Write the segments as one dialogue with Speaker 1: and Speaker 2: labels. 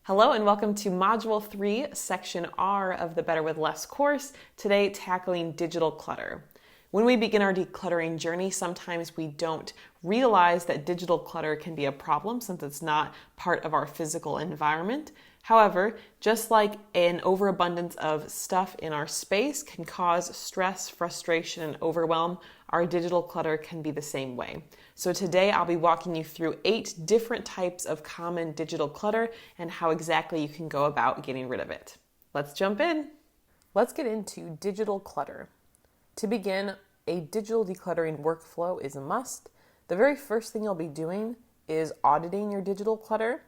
Speaker 1: Hello and welcome to Module 3, Section R of the Better with Less course, today tackling digital clutter. When we begin our decluttering journey, sometimes we don't realize that digital clutter can be a problem since it's not part of our physical environment. However, just like an overabundance of stuff in our space can cause stress, frustration, and overwhelm, our digital clutter can be the same way. So today I'll be walking you through 8 different types of common digital clutter and how exactly you can go about getting rid of it. Let's jump in. Let's get into digital clutter. To begin, a digital decluttering workflow is a must. The very first thing you'll be doing is auditing your digital clutter.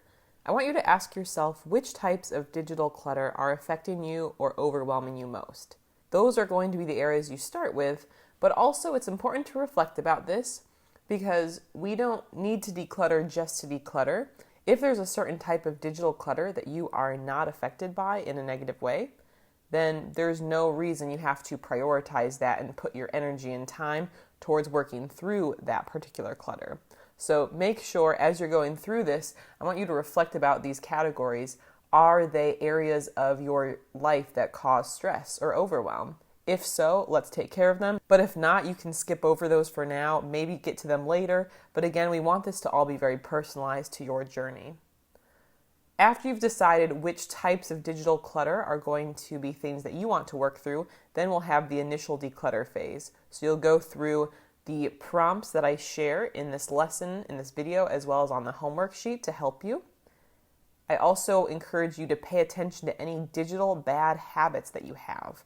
Speaker 1: I want you to ask yourself which types of digital clutter are affecting you or overwhelming you most. Those are going to be the areas you start with, but also it's important to reflect about this because we don't need to declutter just to declutter. If there's a certain type of digital clutter that you are not affected by in a negative way, then there's no reason you have to prioritize that and put your energy and time towards working through that particular clutter. So make sure as you're going through this, I want you to reflect about these categories. Are they areas of your life that cause stress or overwhelm? If so, let's take care of them. But if not, you can skip over those for now, maybe get to them later. But again, we want this to all be very personalized to your journey. After you've decided which types of digital clutter are going to be things that you want to work through, then we'll have the initial declutter phase. So you'll go through the prompts that I share in this lesson, in this video, as well as on the homework sheet to help you. I also encourage you to pay attention to any digital bad habits that you have.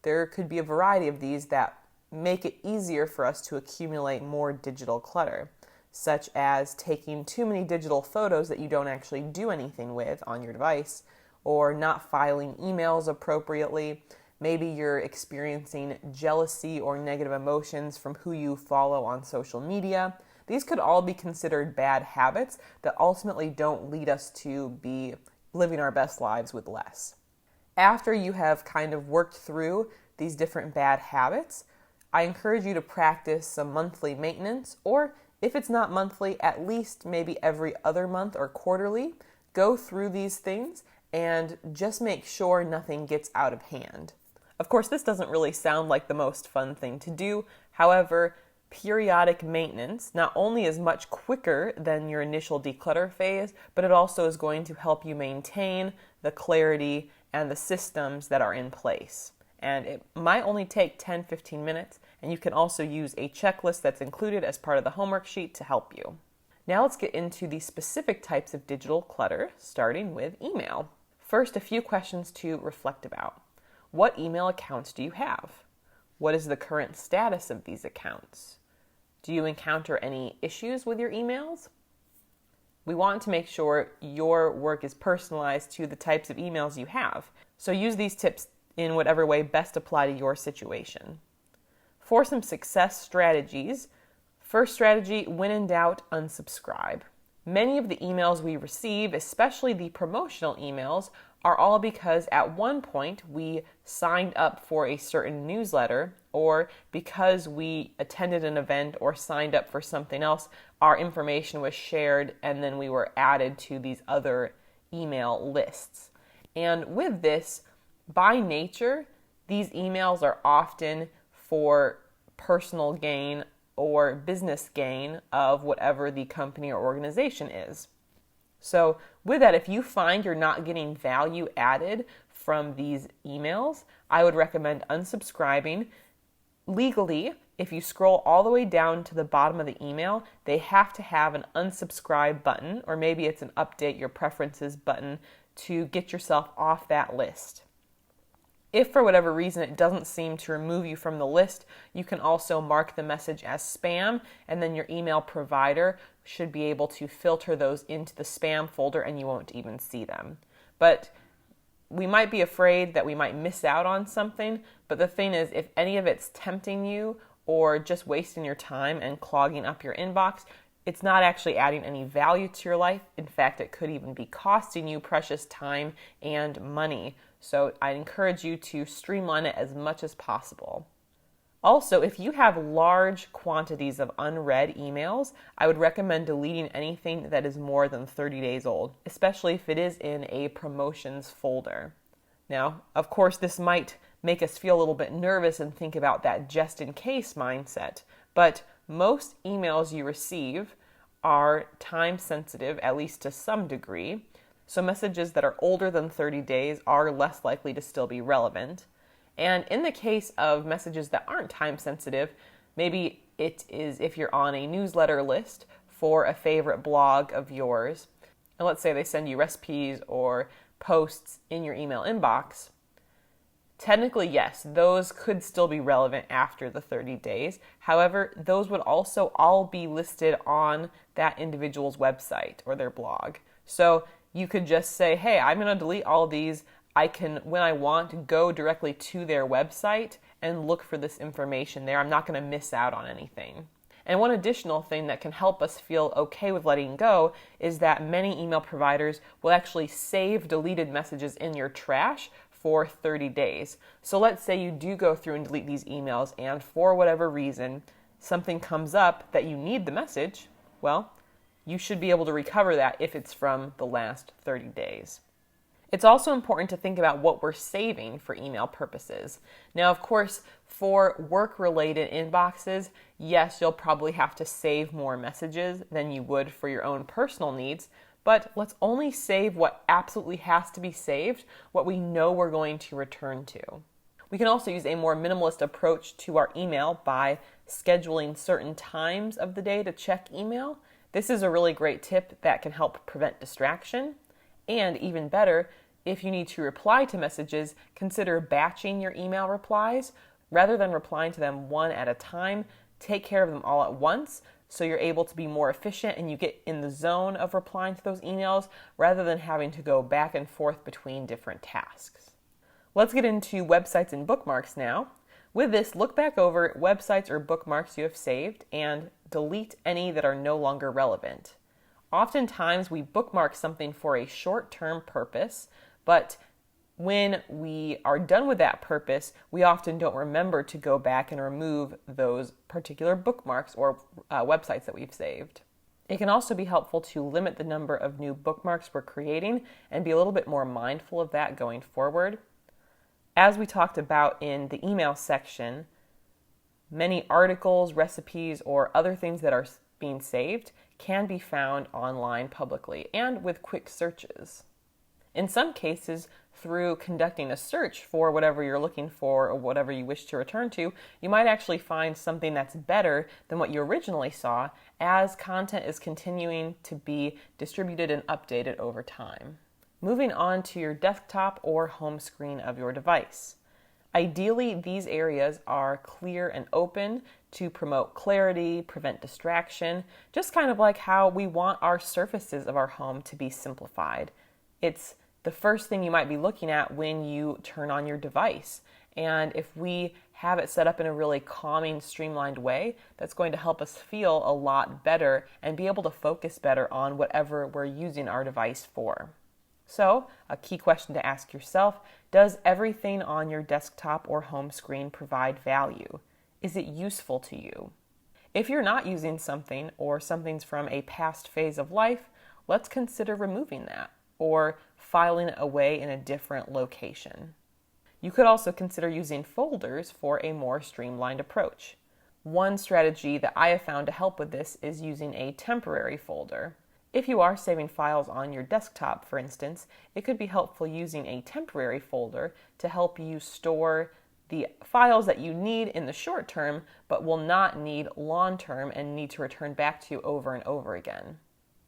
Speaker 1: There could be a variety of these that make it easier for us to accumulate more digital clutter, such as taking too many digital photos that you don't actually do anything with on your device, or not filing emails appropriately. Maybe you're experiencing jealousy or negative emotions from who you follow on social media. These could all be considered bad habits that ultimately don't lead us to be living our best lives with less. After you have kind of worked through these different bad habits, I encourage you to practice some monthly maintenance, or if it's not monthly, at least maybe every other month or quarterly. Go through these things and just make sure nothing gets out of hand. Of course, this doesn't really sound like the most fun thing to do. However, periodic maintenance not only is much quicker than your initial declutter phase, but it also is going to help you maintain the clarity and the systems that are in place. And it might only take 10-15 minutes, and you can also use a checklist that's included as part of the homework sheet to help you. Now let's get into the specific types of digital clutter, starting with email. First, a few questions to reflect about. What email accounts do you have? What is the current status of these accounts? Do you encounter any issues with your emails? We want to make sure your work is personalized to the types of emails you have. So use these tips in whatever way best apply to your situation. For some success strategies, first strategy, when in doubt, unsubscribe. Many of the emails we receive, especially the promotional emails, are all because at one point we signed up for a certain newsletter, or because we attended an event or signed up for something else, our information was shared and then we were added to these other email lists. And with this, by nature, these emails are often for personal gain or business gain of whatever the company or organization is. So with that, if you find you're not getting value added from these emails, I would recommend unsubscribing. Legally, if you scroll all the way down to the bottom of the email, they have to have an unsubscribe button, or maybe it's an update your preferences button to get yourself off that list. If for whatever reason it doesn't seem to remove you from the list, you can also mark the message as spam, and then your email provider should be able to filter those into the spam folder and you won't even see them. But we might be afraid that we might miss out on something, but the thing is, if any of it's tempting you or just wasting your time and clogging up your inbox, it's not actually adding any value to your life. In fact, it could even be costing you precious time and money. So I encourage you to streamline it as much as possible. Also, if you have large quantities of unread emails, I would recommend deleting anything that is more than 30 days old, especially if it is in a promotions folder. Now, of course, this might make us feel a little bit nervous and think about that just in case mindset, but most emails you receive are time sensitive, at least to some degree, so messages that are older than 30 days are less likely to still be relevant. And in the case of messages that aren't time sensitive, maybe it is if you're on a newsletter list for a favorite blog of yours, and let's say they send you recipes or posts in your email inbox, technically, yes, those could still be relevant after the 30 days. However, those would also all be listed on that individual's website or their blog. So you could just say, hey, I'm going to delete all of these. I can, when I want, go directly to their website and look for this information there. I'm not going to miss out on anything. And one additional thing that can help us feel okay with letting go is that many email providers will actually save deleted messages in your trash for 30 days. So let's say you do go through and delete these emails and for whatever reason something comes up that you need the message, well, you should be able to recover that if it's from the last 30 days. It's also important to think about what we're saving for email purposes. Now, of course, for work-related inboxes, yes, you'll probably have to save more messages than you would for your own personal needs, but let's only save what absolutely has to be saved, what we know we're going to return to. We can also use a more minimalist approach to our email by scheduling certain times of the day to check email. This is a really great tip that can help prevent distraction. And even better, if you need to reply to messages, consider batching your email replies. Rather than replying to them one at a time, take care of them all at once so you're able to be more efficient and you get in the zone of replying to those emails rather than having to go back and forth between different tasks. Let's get into websites and bookmarks now. With this, look back over websites or bookmarks you have saved and delete any that are no longer relevant. Oftentimes, we bookmark something for a short-term purpose, but when we are done with that purpose, we often don't remember to go back and remove those particular bookmarks or websites that we've saved. It can also be helpful to limit the number of new bookmarks we're creating and be a little bit more mindful of that going forward. As we talked about in the email section, many articles, recipes, or other things that are being saved can be found online publicly and with quick searches. In some cases, through conducting a search for whatever you're looking for or whatever you wish to return to, you might actually find something that's better than what you originally saw as content is continuing to be distributed and updated over time. Moving on to your desktop or home screen of your device. Ideally, these areas are clear and open to promote clarity, prevent distraction, just kind of like how we want our surfaces of our home to be simplified. It's the first thing you might be looking at when you turn on your device. And if we have it set up in a really calming, streamlined way, that's going to help us feel a lot better and be able to focus better on whatever we're using our device for. So, a key question to ask yourself, does everything on your desktop or home screen provide value? Is it useful to you? If you're not using something or something's from a past phase of life, let's consider removing that or filing it away in a different location. You could also consider using folders for a more streamlined approach. One strategy that I have found to help with this is using a temporary folder. If you are saving files on your desktop, for instance, it could be helpful using a temporary folder to help you store the files that you need in the short term, but will not need long term and need to return back to over and over again.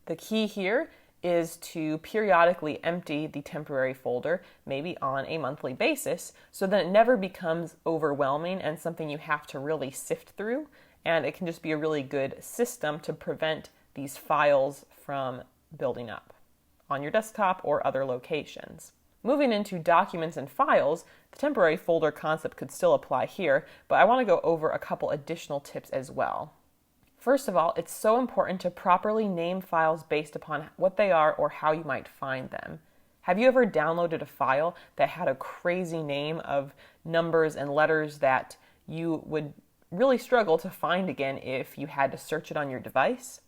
Speaker 1: The key here is to periodically empty the temporary folder, maybe on a monthly basis, so that it never becomes overwhelming and something you have to really sift through, and it can just be a really good system to prevent these files from building up on your desktop or other locations. Moving into documents and files, the temporary folder concept could still apply here, but I want to go over a couple additional tips as well. First of all, it's so important to properly name files based upon what they are or how you might find them. Have you ever downloaded a file that had a crazy name of numbers and letters that you would really struggle to find again if you had to search it on your device.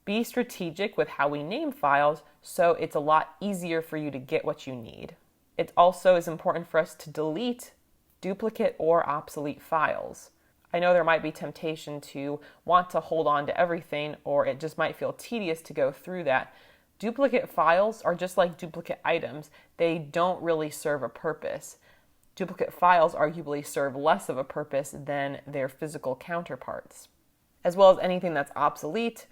Speaker 1: Be strategic with how we name files so it's a lot easier for you to get what you need. It also is important for us to delete duplicate or obsolete files. I know there might be temptation to want to hold on to everything, or it just might feel tedious to go through that. Duplicate files are just like duplicate items. They don't really serve a purpose. Duplicate files arguably serve less of a purpose than their physical counterparts. As well as anything that's obsolete,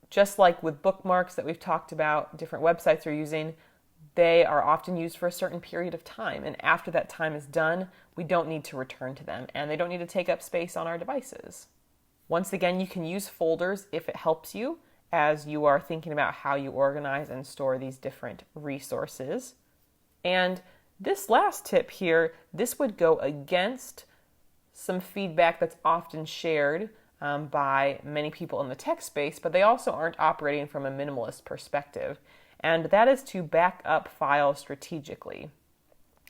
Speaker 1: just like with bookmarks that we've talked about, different websites are using, they are often used for a certain period of time. And after that time is done, we don't need to return to them, and they don't need to take up space on our devices. Once again, you can use folders if it helps you as you are thinking about how you organize and store these different resources. And this last tip here, this would go against some feedback that's often shared by many people in the tech space, but they also aren't operating from a minimalist perspective, and that is to back up files strategically.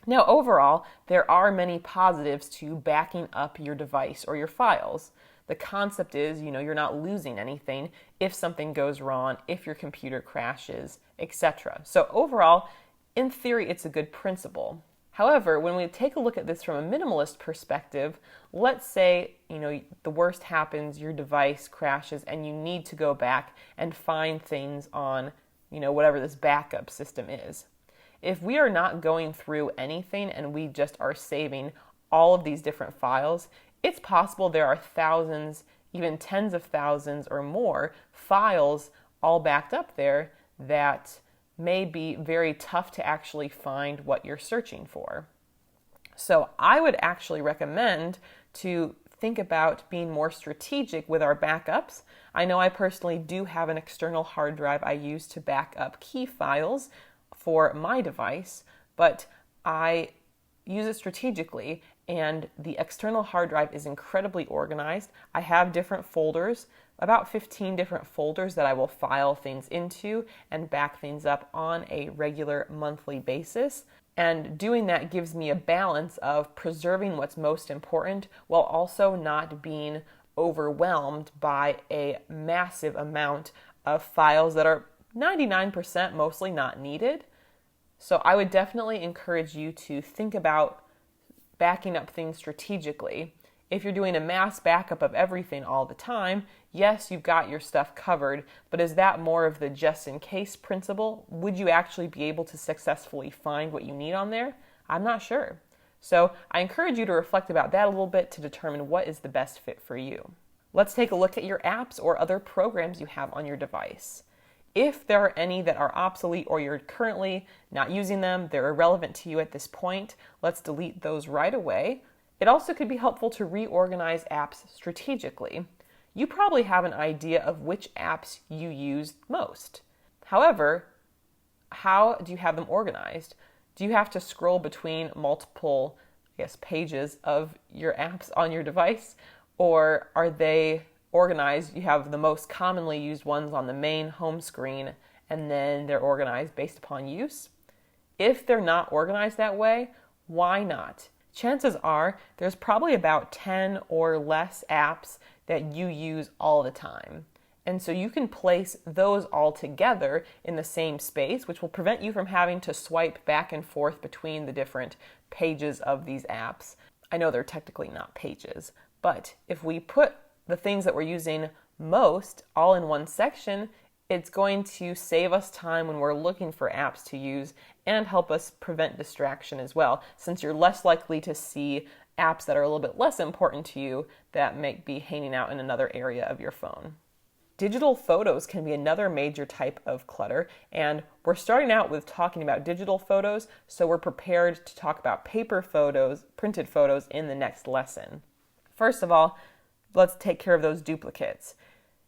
Speaker 1: Now, overall, there are many positives to backing up your device or your files. The concept is, you're not losing anything if something goes wrong, if your computer crashes, etc. So overall, in theory, it's a good principle. However, when we take a look at this from a minimalist perspective, let's say, the worst happens, your device crashes, and you need to go back and find things on, whatever this backup system is. If we are not going through anything and we just are saving all of these different files, it's possible there are thousands, even tens of thousands or more files all backed up there that may be very tough to actually find what you're searching for. So I would actually recommend to think about being more strategic with our backups. I know I personally do have an external hard drive I use to back up key files for my device, but I use it strategically, and the external hard drive is incredibly organized. I have different folders, about 15 different folders that I will file things into and back things up on a regular monthly basis. And doing that gives me a balance of preserving what's most important while also not being overwhelmed by a massive amount of files that are 99% mostly not needed. So I would definitely encourage you to think about backing up things strategically. If you're doing a mass backup of everything all the time, yes, you've got your stuff covered, but is that more of the just in case principle? Would you actually be able to successfully find what you need on there? I'm not sure. So I encourage you to reflect about that a little bit to determine what is the best fit for you. Let's take a look at your apps or other programs you have on your device. If there are any that are obsolete or you're currently not using them, they're irrelevant to you at this point, let's delete those right away. It also could be helpful to reorganize apps strategically. You probably have an idea of which apps you use most. However, how do you have them organized? Do you have to scroll between multiple, pages of your apps on your device? Or are they organized? You have the most commonly used ones on the main home screen, and then they're organized based upon use. If they're not organized that way, why not? Chances are there's probably about 10 or less apps that you use all the time. And so you can place those all together in the same space, which will prevent you from having to swipe back and forth between the different pages of these apps. I know they're technically not pages, but if we put the things that we're using most all in one section, it's going to save us time when we're looking for apps to use and help us prevent distraction as well, since you're less likely to see apps that are a little bit less important to you that might be hanging out in another area of your phone. Digital photos can be another major type of clutter, and we're starting out with talking about digital photos, so we're prepared to talk about paper photos, printed photos in the next lesson. First of all, let's take care of those duplicates.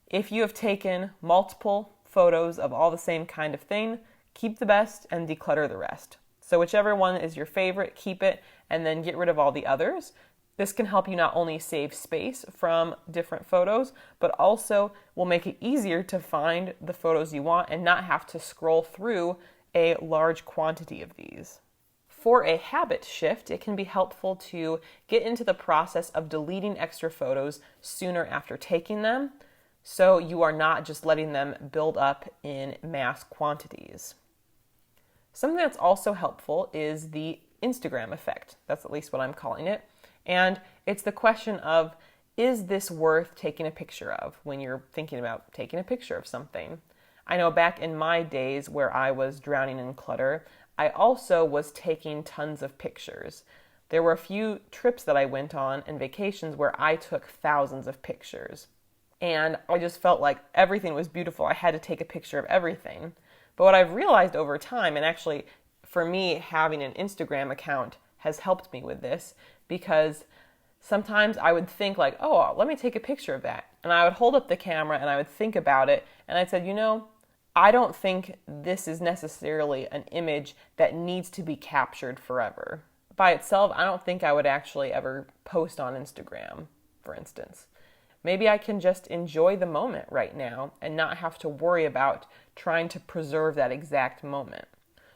Speaker 1: If you have taken multiple photos of all the same kind of thing, keep the best and declutter the rest. So whichever one is your favorite, keep it and then get rid of all the others. This can help you not only save space from different photos, but also will make it easier to find the photos you want and not have to scroll through a large quantity of these. For a habit shift, it can be helpful to get into the process of deleting extra photos sooner after taking them, so you are not just letting them build up in mass quantities. Something that's also helpful is the Instagram effect. That's at least what I'm calling it. And it's the question of, is this worth taking a picture of when you're thinking about taking a picture of something? I know back in my days where I was drowning in clutter, I also was taking tons of pictures. There were a few trips that I went on and vacations where I took thousands of pictures. And I just felt like everything was beautiful. I had to take a picture of everything. But what I've realized over time, and actually for me having an Instagram account has helped me with this, because sometimes I would think like, oh, let me take a picture of that. And I would hold up the camera and I would think about it. And I said, I don't think this is necessarily an image that needs to be captured forever. By itself, I don't think I would actually ever post on Instagram, for instance. Maybe I can just enjoy the moment right now and not have to worry about trying to preserve that exact moment.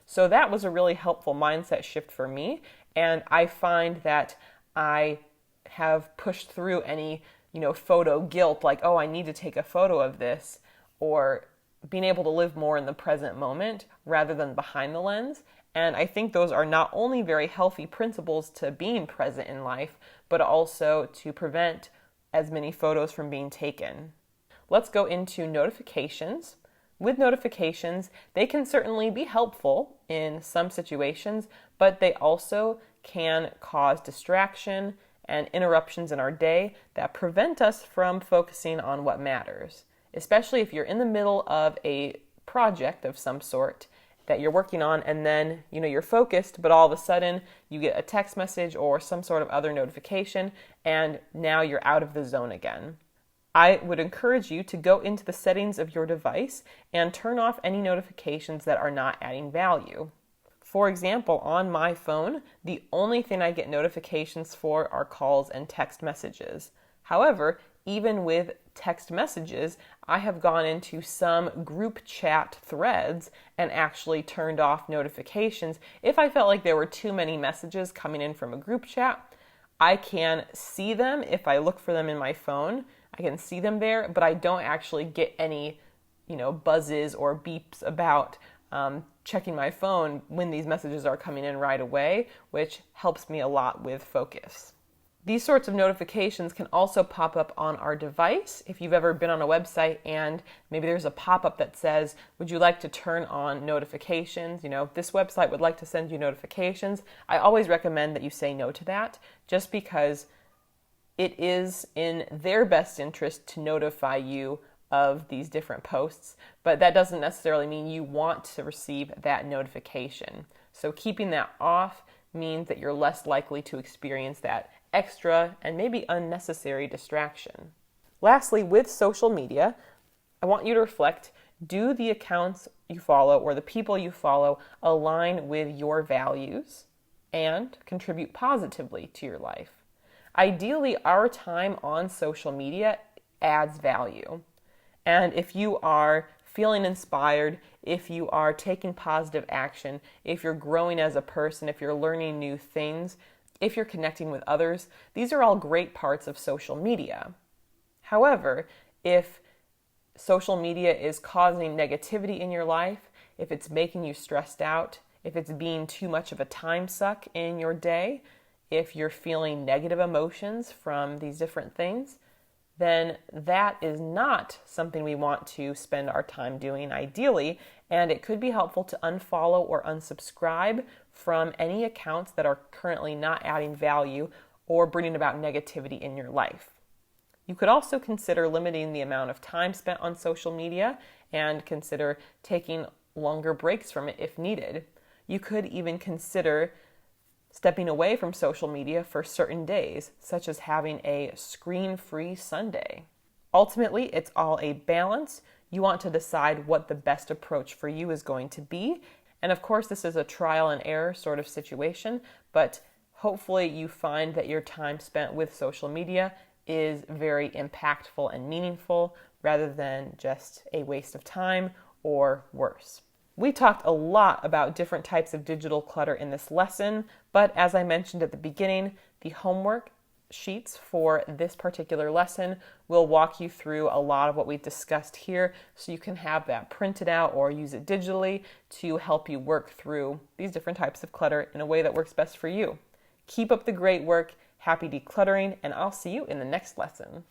Speaker 1: So that was a really helpful mindset shift for me, and I find that I have pushed through any, photo guilt, like, oh, I need to take a photo of this, or being able to live more in the present moment rather than behind the lens. And I think those are not only very healthy principles to being present in life, but also to prevent as many photos from being taken. Let's go into notifications. With notifications, they can certainly be helpful in some situations, but they also can cause distraction and interruptions in our day that prevent us from focusing on what matters, especially if you're in the middle of a project of some sort that you're working on, and then you're focused, but all of a sudden you get a text message or some sort of other notification, and now you're out of the zone again. I would encourage you to go into the settings of your device and turn off any notifications that are not adding value. For example, on my phone, the only thing I get notifications for are calls and text messages. However, even with text messages, I have gone into some group chat threads and actually turned off notifications. If I felt like there were too many messages coming in from a group chat, I can see them if I look for them in my phone. I can see them there, but I don't actually get any, buzzes or beeps about checking my phone when these messages are coming in right away, which helps me a lot with focus. These sorts of notifications can also pop up on our device. If you've ever been on a website and maybe there's a pop-up that says, would you like to turn on notifications? This website would like to send you notifications. I always recommend that you say no to that, just because it is in their best interest to notify you of these different posts, but that doesn't necessarily mean you want to receive that notification. So keeping that off means that you're less likely to experience that extra and maybe unnecessary distraction. Lastly, with social media, I want you to reflect, do the accounts you follow or the people you follow align with your values and contribute positively to your life? Ideally, our time on social media adds value. And if you are feeling inspired, if you are taking positive action, if you're growing as a person, if you're learning new things, if you're connecting with others, these are all great parts of social media. However, if social media is causing negativity in your life, if it's making you stressed out, if it's being too much of a time suck in your day, if you're feeling negative emotions from these different things, then that is not something we want to spend our time doing ideally, and it could be helpful to unfollow or unsubscribe from any accounts that are currently not adding value or bringing about negativity in your life. You could also consider limiting the amount of time spent on social media and consider taking longer breaks from it if needed. You could even consider stepping away from social media for certain days, such as having a screen-free Sunday. Ultimately, it's all a balance. You want to decide what the best approach for you is going to be. And of course, this is a trial and error sort of situation, but hopefully you find that your time spent with social media is very impactful and meaningful rather than just a waste of time or worse. We talked a lot about different types of digital clutter in this lesson, but as I mentioned at the beginning, the homework sheets for this particular lesson will walk you through a lot of what we discussed here, so you can have that printed out or use it digitally to help you work through these different types of clutter in a way that works best for you. Keep up the great work, happy decluttering, and I'll see you in the next lesson.